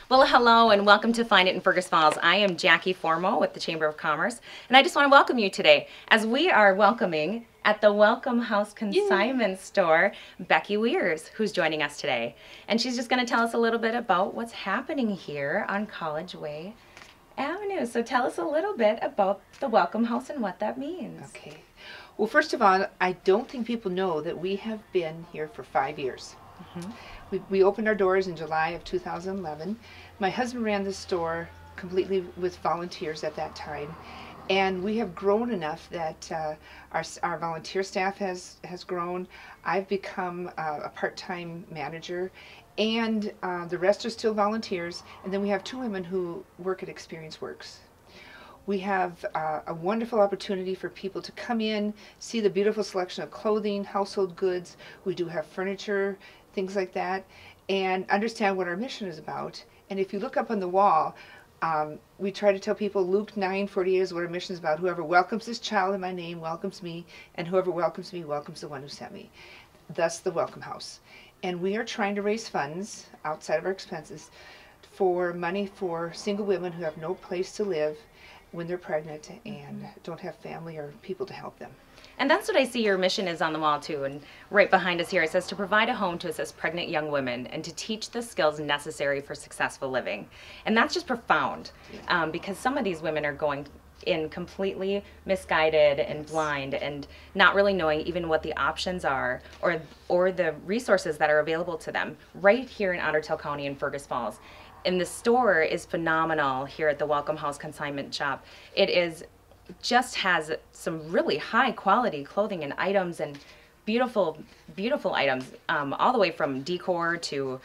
Well, hello and welcome to Find It in Fergus Falls. I am Jackie Formo with the Chamber of Commerce, and I just want to welcome you today as we are welcoming at the Welcome House Consignment Store, Becky Weirs, who's joining us today. And she's just going to tell us a little bit about what's happening here on College Way Avenue. So tell us a little bit about the Welcome House and what that means. Okay. Well, first of all, I don't think people know that we have been here for 5 years. We opened our doors in July of 2011. My husband ran the store completely with volunteers at that time, and we have grown enough that our volunteer staff has grown. I've become a part-time manager, and the rest are still volunteers, and then we have 2 women who work at Experience Works. We have a wonderful opportunity for people to come in, see the beautiful selection of clothing, household goods. We do have furniture, things like that, and understand what our mission is about. And if you look up on the wall, we try to tell people Luke 9:48 is what our mission is about. Whoever welcomes this child in my name welcomes me, and whoever welcomes me welcomes the one who sent me. Thus the Welcome House. And we are trying to raise funds outside of our expenses for money for single women who have no place to live when they're pregnant and don't have family or people to help them. And that's what I see your mission is on the wall too. And right behind us here it says to provide a home to assist pregnant young women and to teach the skills necessary for successful living. And that's just profound because some of these women are going in completely misguided and blind and not really knowing even what the options are or the resources that are available to them right here in Ottertail County in Fergus Falls. And the store is phenomenal here at the Welcome House Consignment Shop. It is just has some really high quality clothing and items and beautiful, beautiful items, all the way from decor to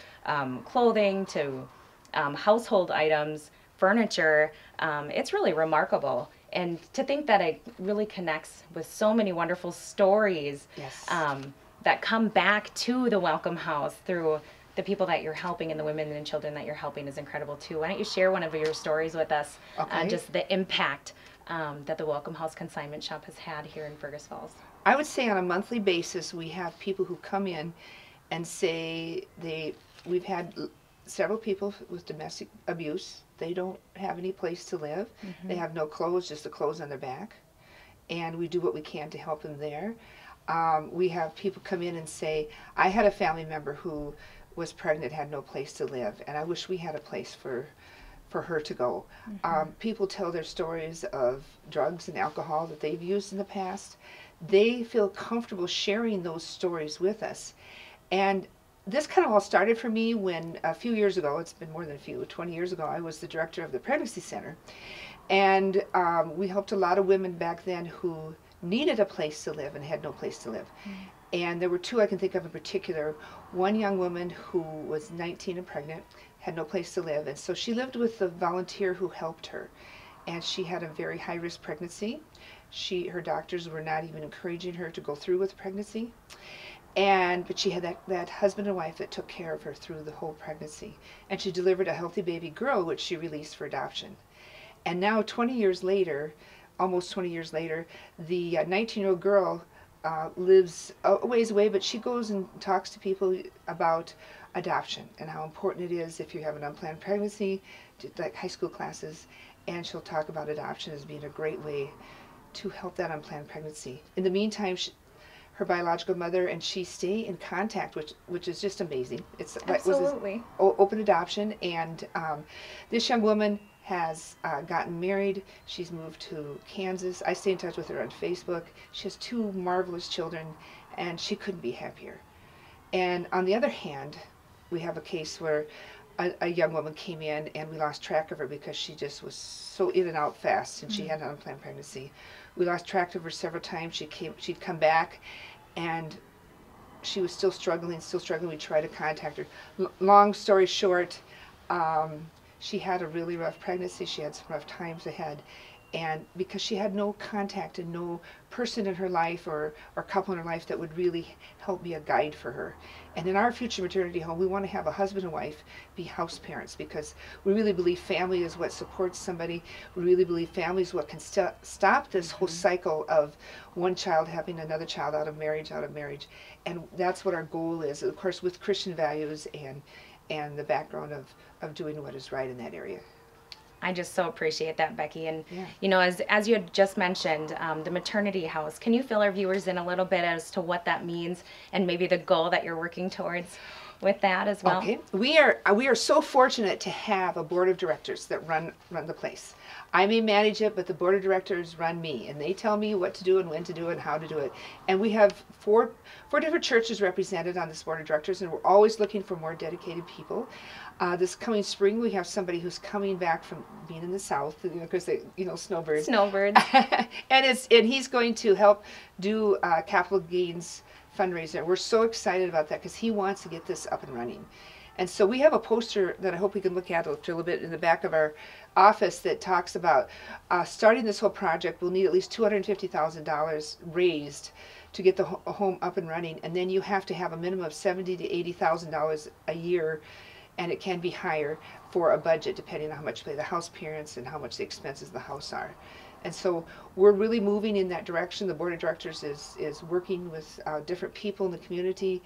clothing to household items, furniture. It's really remarkable. And to think that it really connects with so many wonderful stories that come back to the Welcome House through the people that you're helping and the women and children that you're helping is incredible too. Why don't you share one of your stories with us, just the impact that the Welcome House Consignment Shop has had here in Fergus Falls? I would say on a monthly basis we have people who come in and say we've had several people with domestic abuse. They don't have any place to live. They have no clothes, just the clothes on their back. And we do what we can to help them there. We have people come in and say, I had a family member who was pregnant, had no place to live, and I wish we had a place for her to go. People tell their stories of drugs and alcohol that they've used in the past. They feel comfortable sharing those stories with us. And this kind of all started for me when a few years ago, it's been more than a few, 20 years ago, I was the director of the pregnancy center. And we helped a lot of women back then who needed a place to live and had no place to live. And there were 2 I can think of in particular. One young woman who was 19 and pregnant, had no place to live, and so she lived with the volunteer who helped her. And she had a very high-risk pregnancy. Her doctors were not even encouraging her to go through with pregnancy. But she had that husband and wife that took care of her through the whole pregnancy. And she delivered a healthy baby girl, which she released for adoption. And now 20 years later, almost 20 years later, the 19-year-old girl lives a ways away, but she goes and talks to people about adoption and how important it is if you have an unplanned pregnancy, like high school classes, and she'll talk about adoption as being a great way to help that unplanned pregnancy. In the meantime, her biological mother and she stay in contact, which is just amazing. It's Absolutely. Open adoption, and this young woman has gotten married. She's moved to Kansas. I stay in touch with her on Facebook. She has 2 marvelous children, and she couldn't be happier. And on the other hand, we have a case where a young woman came in and we lost track of her because she just was so in and out fast, and she had an unplanned pregnancy. We lost track of her several times. She'd come back and she was still struggling. We tried to contact her. Long story short, she had a really rough pregnancy. She had some rough times ahead. And because she had no contact and no person in her life or couple in her life that would really help be a guide for her. And in our future maternity home, we want to have a husband and wife be house parents, because we really believe family is what supports somebody. We really believe family is what can stop this whole cycle of one child having another child out of marriage. And that's what our goal is, of course, with Christian values and the background of doing what is right in that area. I just so appreciate that, Becky. And, Yeah. you know, as you had just mentioned, the maternity house, can you fill our viewers in a little bit as to what that means and maybe the goal that you're working towards with that as well? Okay, we are so fortunate to have a board of directors that run the place. I may manage it, but the board of directors run me, and they tell me what to do and when to do it and how to do it. And we have four different churches represented on this board of directors, and we're always looking for more dedicated people. This coming spring, we have somebody who's coming back from being in the South, because they, snowbirds. Snowbirds. and he's going to help do capital gains fundraiser. We're so excited about that because he wants to get this up and running. And so we have a poster that I hope we can look at a little bit in the back of our office that talks about starting this whole project. We'll need at least $250,000 raised to get the home up and running, and then you have to have a minimum of $70,000 to $80,000 a year, and it can be higher for a budget depending on how much the house parents and how much the expenses of the house are. And so we're really moving in that direction. The board of directors is working with different people in the community,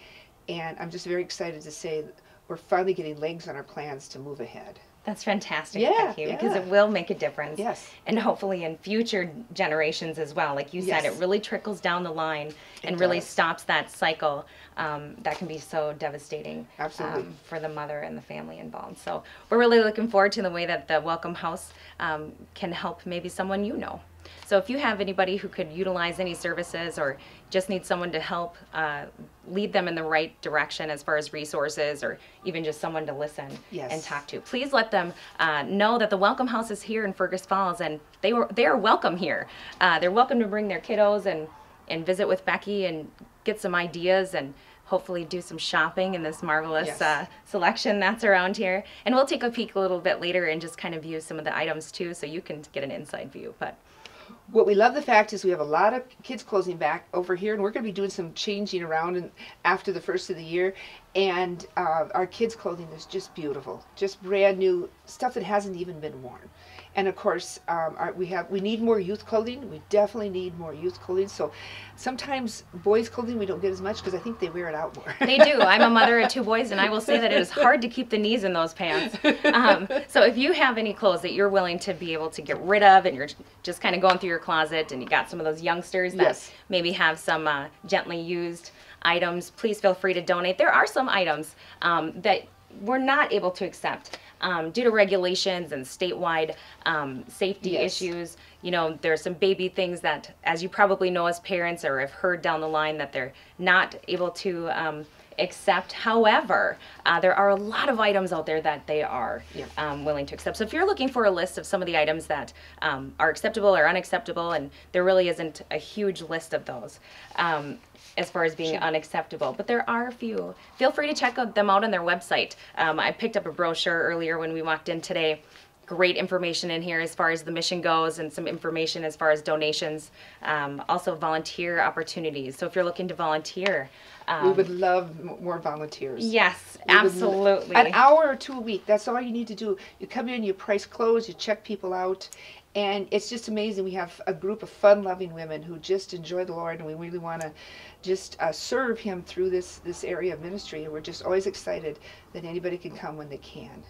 and I'm just very excited to say that we're finally getting legs on our plans to move ahead. That's fantastic, Yeah, Becky, because it will make a difference. Yes. And hopefully in future generations as well. Like you said, Yes. it really trickles down the line and It really does. stops that cycle that can be so devastating Absolutely. for the mother and the family involved. So we're really looking forward to the way that the Welcome House can help maybe someone you know. So if you have anybody who could utilize any services or just need someone to help lead them in the right direction as far as resources or even just someone to listen Yes. and talk to, please let them know that the Welcome House is here in Fergus Falls, and they are welcome here. They're welcome to bring their kiddos and visit with Becky and get some ideas and hopefully do some shopping in this marvelous Yes. selection that's around here. And we'll take a peek a little bit later and just kind of view some of the items too, so you can get an inside view. But what we love the fact is we have a lot of kids closing back over here, and we're going to be doing some changing around after the first of the year. And our kids' clothing is just beautiful, just brand new stuff that hasn't even been worn. And of course, we need more youth clothing. We definitely need more youth clothing. So sometimes boys' clothing we don't get as much because I think they wear it out more. they do. I'm a mother of 2 boys, and I will say that it is hard to keep the knees in those pants. So if you have any clothes that you're willing to be able to get rid of, and you're just kind of going through your closet, and you got some of those youngsters that Yes. maybe have some gently used items, please feel free to donate. There are some items that we're not able to accept due to regulations and statewide safety Yes. issues. You know, there's some baby things that, as you probably know as parents or have heard down the line, that they're not able to accept. However, there are a lot of items out there that they are willing to accept. So if you're looking for a list of some of the items that are acceptable or unacceptable, and there really isn't a huge list of those, as far as being unacceptable, but there are a few. Feel free to check them out on their website. I picked up a brochure earlier when we walked in today. Great information in here as far as the mission goes, and some information as far as donations. Also volunteer opportunities. So if you're looking to volunteer, We would love more volunteers. yes, We would absolutely. An hour or two a week, that's all you need to do. You come in, you price clothes, you check people out, and it's just amazing. We have a group of fun-loving women who just enjoy the Lord, and we really want to just serve Him through this area of ministry, and we're just always excited that anybody can come when they can.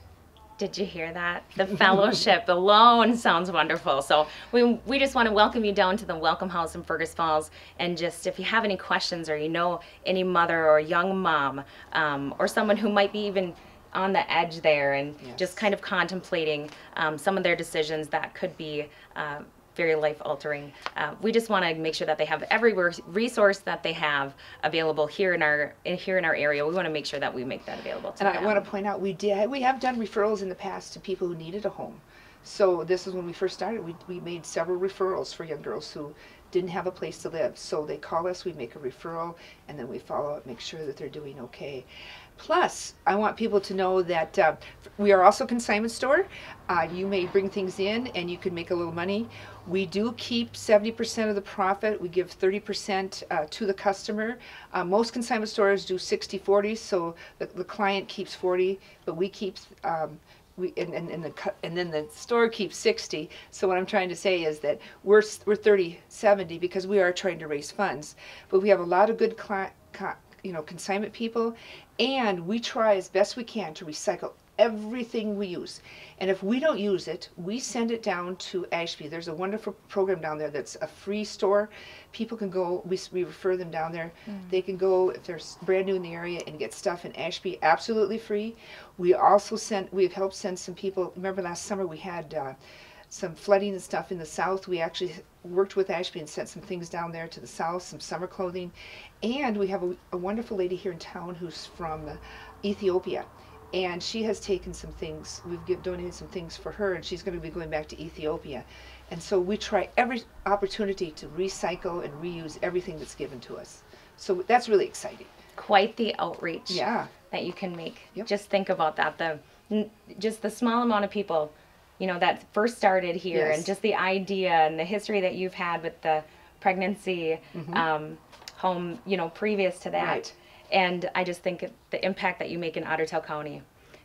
Did you hear that? The fellowship alone sounds wonderful. So we just want to welcome you down to the Welcome House in Fergus Falls. And just if you have any questions, or you know any mother or young mom, or someone who might be even on the edge there and Yes. just kind of contemplating some of their decisions that could be very life-altering. We just want to make sure that they have every resource that they have available here in our area. We want to make sure that we make that available to And them. I want to point out, we have done referrals in the past to people who needed a home. So this is when we first started. We made several referrals for young girls who didn't have a place to live. So they call us, we make a referral, and then we follow up, make sure that they're doing okay. Plus, I want people to know that we are also a consignment store. You may bring things in and you can make a little money. We do keep 70% of the profit. We give 30% to the customer. Most consignment stores do 60-40, so the client keeps 40, but we keep and then the store keeps 60. So what I'm trying to say is that we're 30-70 because we are trying to raise funds. But we have a lot of good consignment people, and we try as best we can to recycle everything we use. And if we don't use it, we send it down to Ashby. There's a wonderful program down there that's a free store. People can go, we refer them down there. They can go, if they're brand new in the area, and get stuff in Ashby absolutely free. We've helped send some people. Remember last summer we had some flooding and stuff in the south. We actually worked with Ashby and sent some things down there to the south, some summer clothing. And we have a wonderful lady here in town who's from Ethiopia. And she has taken some things, donated some things for her, and she's going to be going back to Ethiopia. And so we try every opportunity to recycle and reuse everything that's given to us. So that's really exciting. Quite the outreach that you can make. Yep. Just think about that, just the small amount of people, that first started here, and just the idea and the history that you've had with the pregnancy home, previous to that. Right. And I just think the impact that you make in Ottertail County,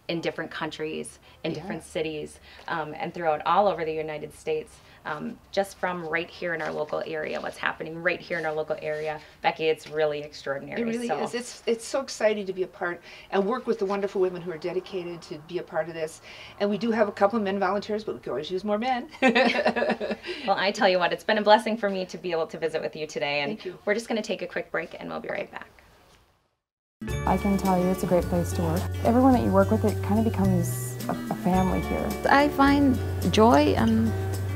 in different countries, in different cities, and throughout all over the United States, just from right here in our local area, what's happening right here in our local area, Becky, it's really extraordinary. It really is. It's so exciting to be a part and work with the wonderful women who are dedicated to be a part of this. And we do have a couple of men volunteers, but we could always use more men. Well, I tell you what, it's been a blessing for me to be able to visit with you today. And Thank you. We're just going to take a quick break, and we'll be right back. I can tell you it's a great place to work. Everyone that you work with, it kind of becomes a family here. I find joy and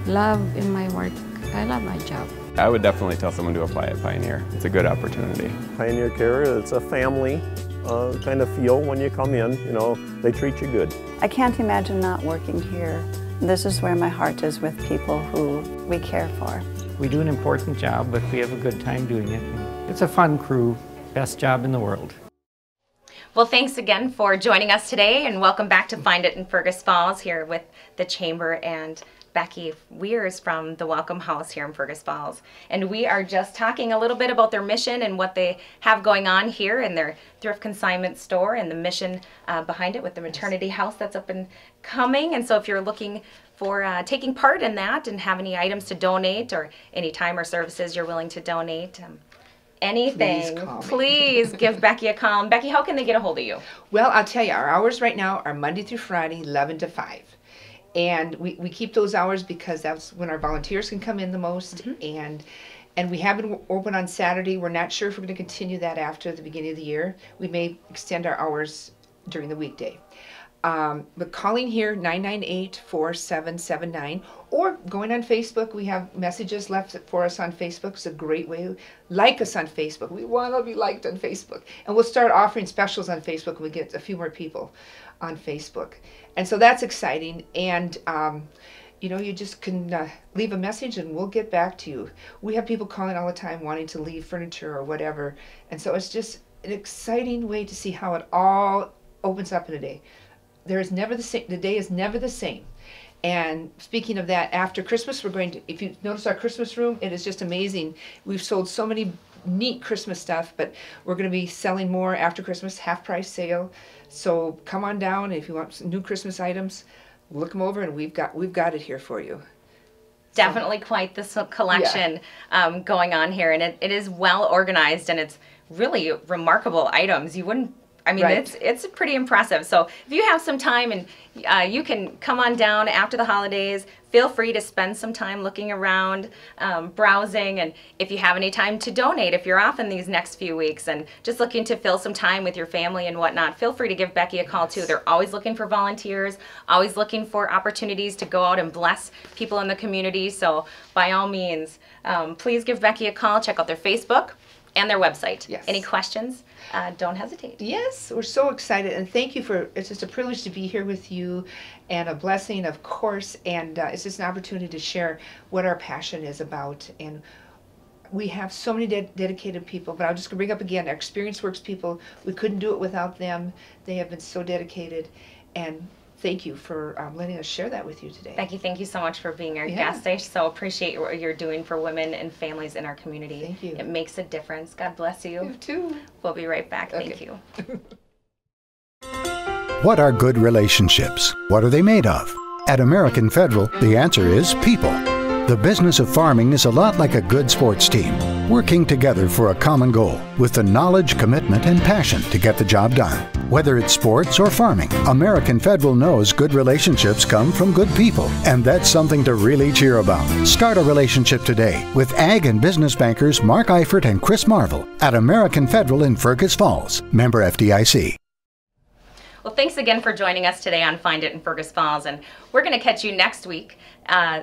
love in my work. I love my job. I would definitely tell someone to apply at Pioneer. It's a good opportunity. Pioneer Care, it's a family kind of feel when you come in. They treat you good. I can't imagine not working here. This is where my heart is, with people who we care for. We do an important job, but we have a good time doing it. It's a fun crew. Best job in the world. Well, thanks again for joining us today, and welcome back to Find It in Fergus Falls here with the Chamber and Becky Weirs from the Welcome House here in Fergus Falls. And we are just talking a little bit about their mission and what they have going on here in their thrift consignment store, and the mission behind it with the maternity house that's up and coming. And so if you're looking for taking part in that and have any items to donate, or any time or services you're willing to donate, anything, please give Becky a call. Becky, how can they get a hold of you? Well, I'll tell you, our hours right now are Monday through Friday, 11 to 5. And we keep those hours because that's when our volunteers can come in the most. And we have been open on Saturday. We're not sure if we're going to continue that after the beginning of the year. We may extend our hours during the weekday. But calling here, 998-4779, or going on Facebook. We have messages left for us on Facebook. It's a great way. Like us on Facebook. We want to be liked on Facebook. And we'll start offering specials on Facebook when we get a few more people on Facebook. And so that's exciting. And you just can leave a message and we'll get back to you. We have people calling all the time wanting to leave furniture or whatever. And so it's just an exciting way to see how it all opens up in a day. There is never the same. The day is never the same. And speaking of that, after Christmas, we're going to, if you notice our Christmas room, it is just amazing. We've sold so many neat Christmas stuff, but we're going to be selling more after Christmas, half-price sale. So come on down, and if you want some new Christmas items, look them over, and we've got it here for you. Definitely quite this collection going on here, and it is well organized, and it's really remarkable items. You wouldn't. I mean, it's pretty impressive. So if you have some time and you can come on down after the holidays, feel free to spend some time looking around, browsing, and if you have any time to donate, if you're off in these next few weeks and just looking to fill some time with your family and whatnot, feel free to give Becky a call too. They're always looking for volunteers, always looking for opportunities to go out and bless people in the community. So by all means, please give Becky a call. Check out their Facebook and their website. Yes. Any questions? Don't hesitate. Yes, we're so excited, and thank you it's just a privilege to be here with you, and a blessing, of course, and it's just an opportunity to share what our passion is about. And we have so many dedicated people, but I'm just going to bring up again, our Experience Works people. We couldn't do it without them. They have been so dedicated, and thank you for letting us share that with you today. Becky, thank you so much for being our guest. I so appreciate what you're doing for women and families in our community. Thank you. It makes a difference. God bless you. You too. We'll be right back. Okay. Thank you. What are good relationships? What are they made of? At American Federal, the answer is people. The business of farming is a lot like a good sports team. working together for a common goal with the knowledge, commitment, and passion to get the job done. Whether it's sports or farming, American Federal knows good relationships come from good people, and that's something to really cheer about. Start a relationship today with Ag and Business bankers Mark Eifert and Chris Marvel at American Federal in Fergus Falls. Member FDIC. Well, thanks again for joining us today on Find It in Fergus Falls, and we're going to catch you next week.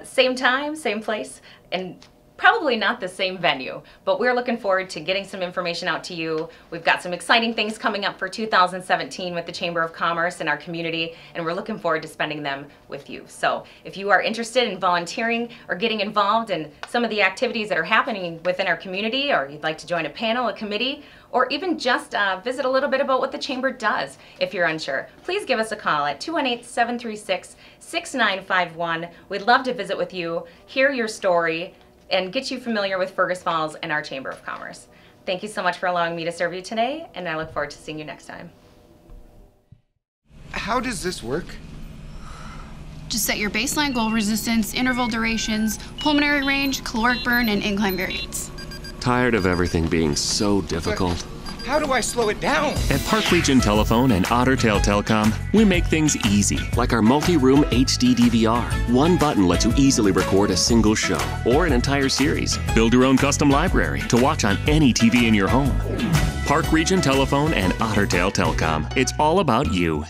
Same time, same place, and probably not the same venue, but we're looking forward to getting some information out to you. We've got some exciting things coming up for 2017 with the Chamber of Commerce in our community, and we're looking forward to spending them with you. So if you are interested in volunteering or getting involved in some of the activities that are happening within our community, or you'd like to join a panel, a committee, or even just visit a little bit about what the Chamber does if you're unsure, please give us a call at 218-736-6951. We'd love to visit with you, hear your story, and get you familiar with Fergus Falls and our Chamber of Commerce. Thank you so much for allowing me to serve you today, and I look forward to seeing you next time. How does this work? Just set your baseline goal resistance, interval durations, pulmonary range, caloric burn, and incline variance. Tired of everything being so difficult? How do I slow it down? At Park Region Telephone and Ottertail Telecom, we make things easy. Like our multi-room HD DVR. One button lets you easily record a single show or an entire series. Build your own custom library to watch on any TV in your home. Park Region Telephone and Ottertail Telecom. It's all about you.